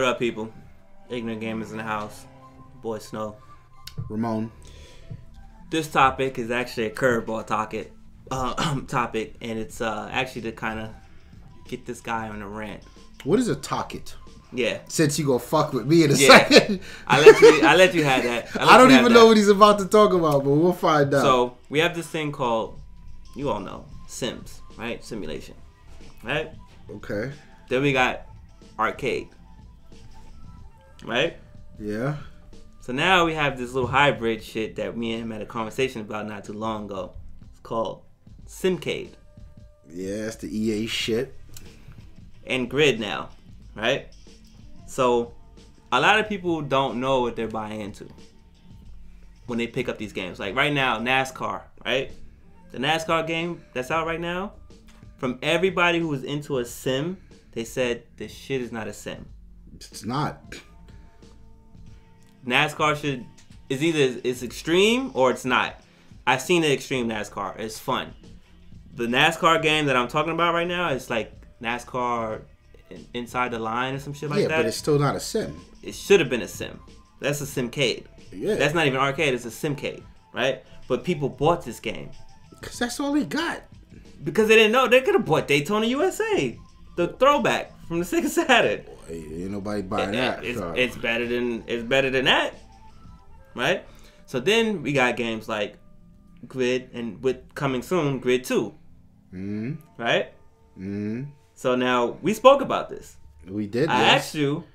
up, people? Ignorant Gamers in the house. Boy Snow. Ramon. This topic is actually a curveball topic, and it's actually to kind of get this guy on a rant. What is a tocket? Yeah. Since you gonna fuck with me in a second. I let you have that. I don't even know what he's about to talk about, but we'll find out. So we have this thing called, you all know, Sims, right? Simulation, right? Okay. Then we got arcade, right? Yeah. So now we have this little hybrid shit that me and him had a conversation about not too long ago. It's called SimCade. Yeah, it's the EA shit. And Grid now, right? So a lot of people don't know what they're buying into when they pick up these games. Like right now, NASCAR, right? The NASCAR game that's out right now, from everybody who was into a sim, they said this shit is not a sim. It's not. NASCAR is either it's extreme or it's not. I've seen the extreme NASCAR. It's fun. The NASCAR game that I'm talking about right now is like NASCAR inside the line or some shit like that. Yeah, but it's still not a sim. It should have been a sim. That's a Simcade. Yeah. That's not even arcade. It's a Simcade, right? But people bought this game Because that's all they got. because they didn't know. They could have bought Daytona USA, the throwback from the Sega Saturn. Ain't nobody buying that. It's better than that, right? So then we got games like Grid, and with coming soon, Grid 2, right? So now we spoke about this. We did. I yes. asked you,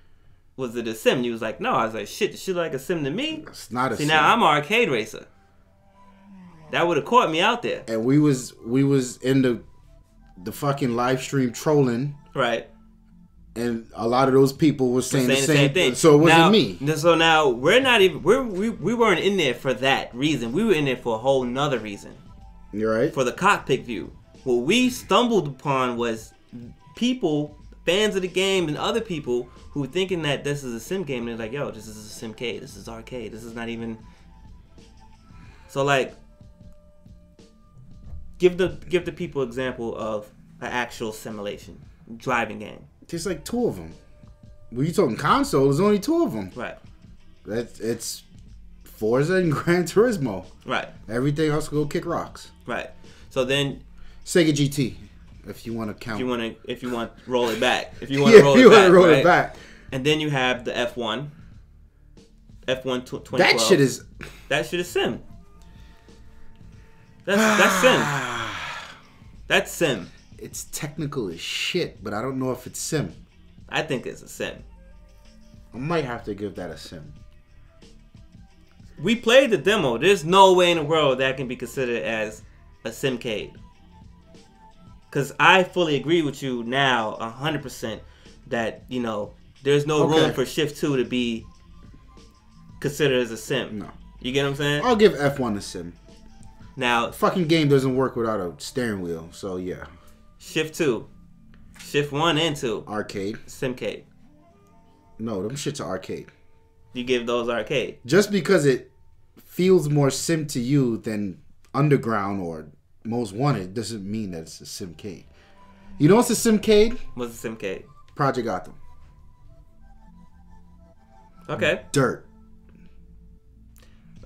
was it a sim? You was like, no. I was like, shit, this shit like a sim to me. It's not a See, sim. now I'm an arcade racer. That would have caught me out there. And we was in the fucking live stream trolling. Right. And a lot of those people were saying the same thing. So it wasn't me. So now we're not even we weren't in there for that reason. We were in there for a whole nother reason. You're right. For the cockpit view. What we stumbled upon was people, fans of the game, and other people who were thinking that this is a sim game, and they're like, yo, this is a Simcade, this is arcade, this is not even. So like, give the people example of an actual simulation driving game. There's like two of them. When you talking console, there's only two of them. Right. It's Forza and Gran Turismo. Right. Everything else go kick rocks. Right. So then Sega GT, if you want to count. If you want to roll it back. If you want to roll it back. And then you have the F1. F1 2012. That shit is sim. That's sim. That's sim. It's technical as shit, but I don't know if it's sim. I think it's a sim. I might have to give that a sim. We played the demo. There's no way in the world that can be considered as a Simcade. Because I fully agree with you now, 100%, that, you know, there's no room for Shift 2 to be considered as a sim. No. You get what I'm saying? I'll give F1 a sim. Now, the fucking game doesn't work without a steering wheel, so yeah. Shift 2. Shift 1 and 2. Arcade. Simcade. No, them shits are arcade. You give those arcade. Just because it feels more sim to you than Underground or Most Wanted doesn't mean that it's a Simcade. You know what's a Simcade? What's a Simcade? Project Gotham. Okay. Dirt.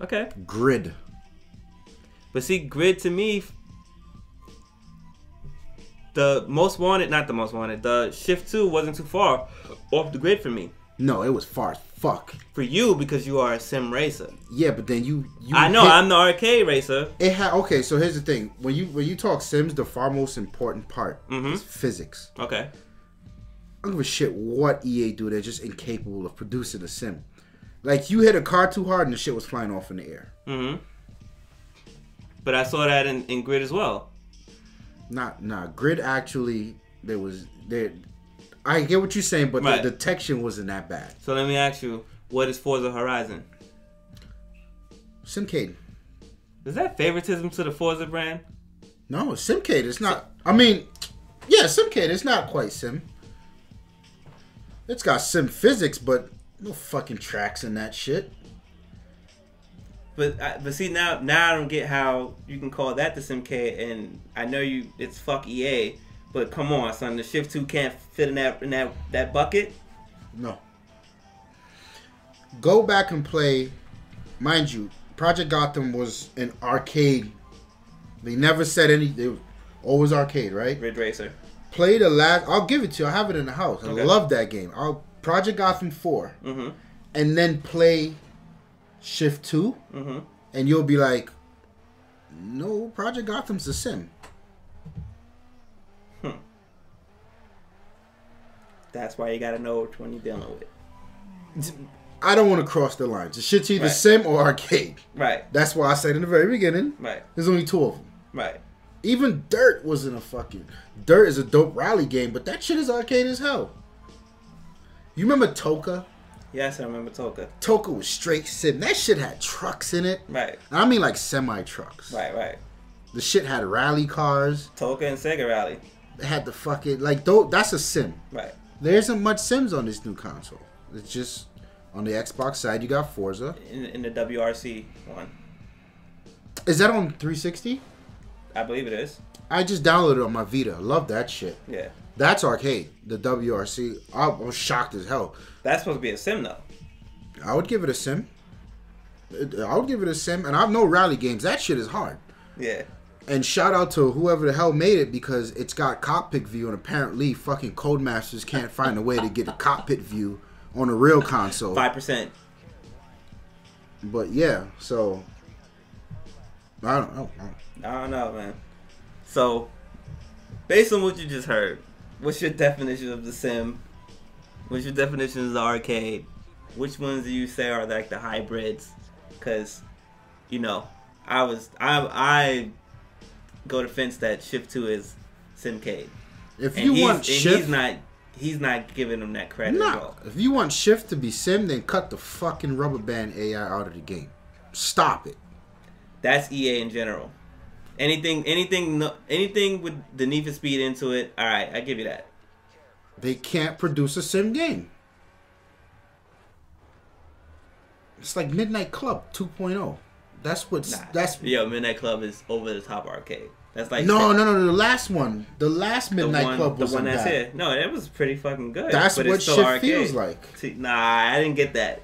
Okay. Grid. But see, Grid to me, the Most Wanted, not the Most Wanted, the Shift 2 wasn't too far off the grid for me. No, it was far as fuck. For you, because you are a sim racer. Yeah, but then you I know, I'm the arcade racer. Okay, so here's the thing. When you talk sims, the far most important part is physics. Okay. I don't give a shit what EA do. They're just incapable of producing a sim. Like, you hit a car too hard and the shit was flying off in the air. But I saw that in Grid as well. Nah. Grid actually, I get what you're saying, but the detection wasn't that bad. So let me ask you, what is Forza Horizon? Simcade. Is that favoritism to the Forza brand? No, Simcade. It's not. I mean, yeah, Simcade. It's not quite sim. It's got sim physics, but no fucking tracks in that shit. But see now I don't get how you can call that the Simcade, and I know it's fuck EA, but come on, son, the Shift 2 can't fit in that bucket. No. go back and play. Mind you, Project Gotham was an arcade. They never said any. It was always arcade, right? Ridge Racer. Play the last. I'll give it to you. I have it in the house. I love that game. Project Gotham 4, and then play Shift 2, and you'll be like, no, Project Gotham's a sim. That's why you gotta know which one you're dealing with. I don't want to cross the lines. The shit's either sim or arcade. Right. That's why I said in the very beginning. Right. There's only 2 of them. Right. Even Dirt wasn't a fucking... Dirt is a dope rally game, but that shit is arcade as hell. You remember Toka? Yes, I remember Toka. Toka was straight sim. That shit had trucks in it. Right. And I mean like semi-trucks. Right, right. The shit had rally cars. Toka and Sega Rally. It had the fucking... Like, that's a sim. Right. There isn't much sims on this new console. It's just... On the Xbox side, you got Forza. In the WRC one. Is that on 360? I believe it is. I just downloaded it on my Vita. I love that shit. Yeah. That's arcade. The WRC. I was shocked as hell. That's supposed to be a sim, though. I would give it a sim. I would give it a sim. And I know rally games. That shit is hard. Yeah. And shout out to whoever the hell made it because it's got cockpit view and apparently fucking Codemasters can't find a way to get a cockpit view on a real console. 5%. But yeah, so I don't know. I don't know, man. So, based on what you just heard, what's your definition of the sim? What's your definition of the arcade? Which ones do you say are like the hybrids? Because, you know, I go to fence that Shift 2 is Simcade. If you want Shift, he's not giving them that credit at all. If you want Shift to be sim, then cut the fucking rubber band AI out of the game. Stop it. That's EA in general. Anything with the Need for Speed into it, all right, I give you that. They can't produce a sim game. It's like Midnight Club 2.0. That's what's Midnight Club is over the top arcade. That's like no. The last one, the last Midnight Club was the one that's bad. here. No, it was pretty fucking good. That's but what it's still shit arcade. Feels like. See, nah, I didn't get that.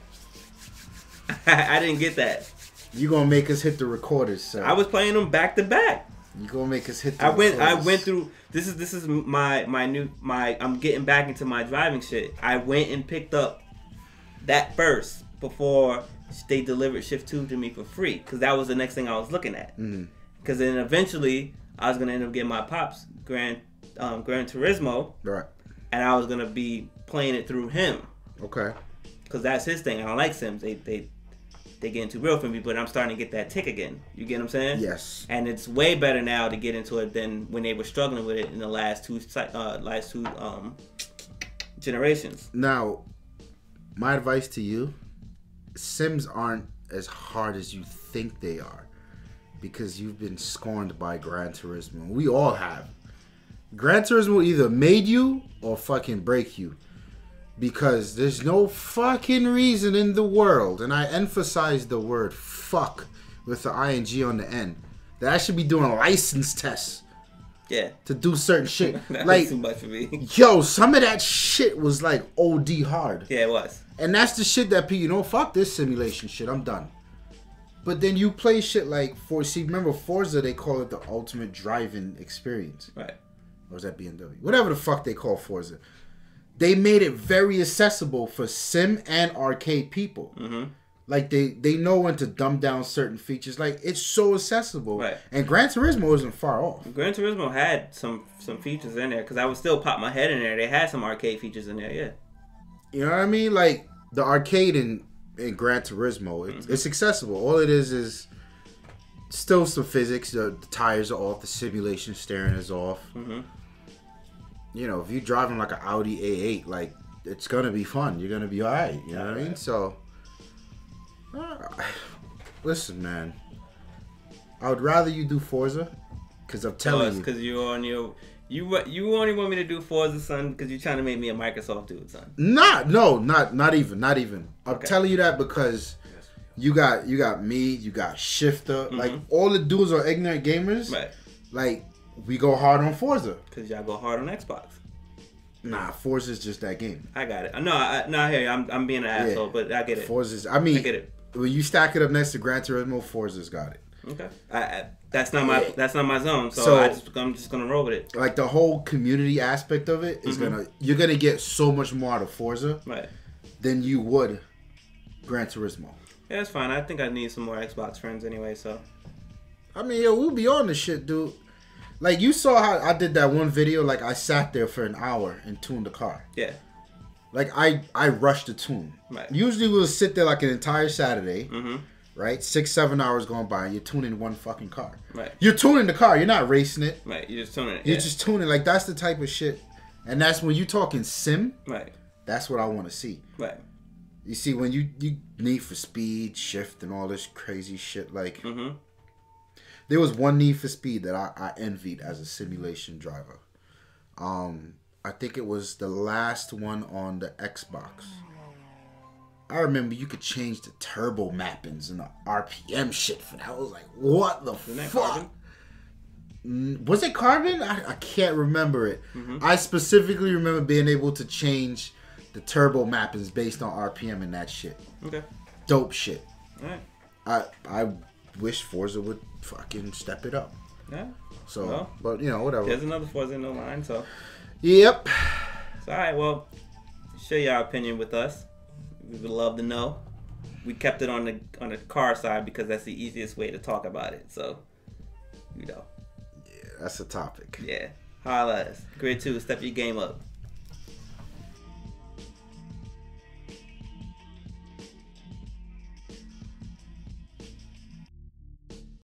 I didn't get that. You gonna make us hit the recorders, sir? I was playing them back to back. You gonna make us hit the recorders. I went through. This is my I'm getting back into my driving shit. I went and picked up that first before they delivered Shift 2 to me for free because that was the next thing I was looking at. Because then eventually I was gonna end up getting my pops Gran Turismo, right? And I was gonna be playing it through him. Okay. Because that's his thing. I don't like Sims. They getting too real for me, but I'm starting to get that tick again. You get what I'm saying? Yes. And it's way better now to get into it than when they were struggling with it in the last two generations. Now, my advice to you: Sims aren't as hard as you think they are, because you've been scorned by Gran Turismo. We all have. Gran Turismo either made you or fucking break you. Because there's no fucking reason in the world, and I emphasize the word fuck with the ing on the end, that I should be doing license tests. Yeah. To do certain shit. That like, was too much for me. Yo, some of that shit was like OD hard. Yeah, it was. And that's the shit that people, fuck this simulation shit, I'm done. But then you play shit like, remember Forza, they call it the ultimate driving experience. Right. Or was that BMW? Whatever the fuck they call Forza. They made it very accessible for sim and arcade people. Like they know when to dumb down certain features. Like it's so accessible. Right. And Gran Turismo isn't far off. Gran Turismo had some features in there because I would still pop my head in there. They had some arcade features in there. Yeah. You know what I mean? Like the arcade in Gran Turismo, it's accessible. All it is still some physics. The tires are off. The simulation steering is off. You know, if you're driving like an Audi A8, like, it's going to be fun. You're going to be all right. You know what I mean? So, listen, man. I would rather you do Forza, because I'm telling you. Because you're on your... You only want me to do Forza, son, because you're trying to make me a Microsoft dude, son. Not even. I'm telling you that because you got me, you got Shifter. Like, all the dudes are ignorant gamers. Right. Like... We go hard on Forza. Because y'all go hard on Xbox. Nah, Forza's just that game. I got it. No, I hear you. I'm being an asshole, but I get it. Forza's. I mean, I get it. When you stack it up next to Gran Turismo, Forza's got it. Okay. That's not my zone. So I'm just gonna roll with it. Like the whole community aspect of it is you're gonna get so much more out of Forza, right, than you would Gran Turismo. Yeah, that's fine. I think I need some more Xbox friends anyway. So. I mean, yo, we'll be on this shit, dude. Like, you saw how I did that one video. Like, I sat there for an hour and tuned the car. Yeah. Like, I rushed the tune. Right. Usually we'll sit there like an entire Saturday, right? 6-7 hours going by, and you're tuning one fucking car. Right. You're tuning the car. You're not racing it. Right. You're just tuning it. You're just tuning. Like, that's the type of shit. And that's when you talking sim. Right. That's what I want to see. Right. You see, when you Need for Speed, Shift, and all this crazy shit, like... There was one Need for Speed that I envied as a simulation driver. I think it was the last one on the Xbox. I remember you could change the turbo mappings and the RPM shit for that. I was like, what the fuck? Was it Carbon? I can't remember it. I specifically remember being able to change the turbo mappings based on RPM and that shit. Okay. Dope shit. Alright. I wish Forza would fucking step it up. Yeah. So, well, but you know, whatever. There's another Forza in the line, so. Yep. So, all right, well, share your opinion with us. We would love to know. We kept it on the car side because that's the easiest way to talk about it. So, you know. Yeah, that's a topic. Yeah. Holla at us. Grid 2, step your game up.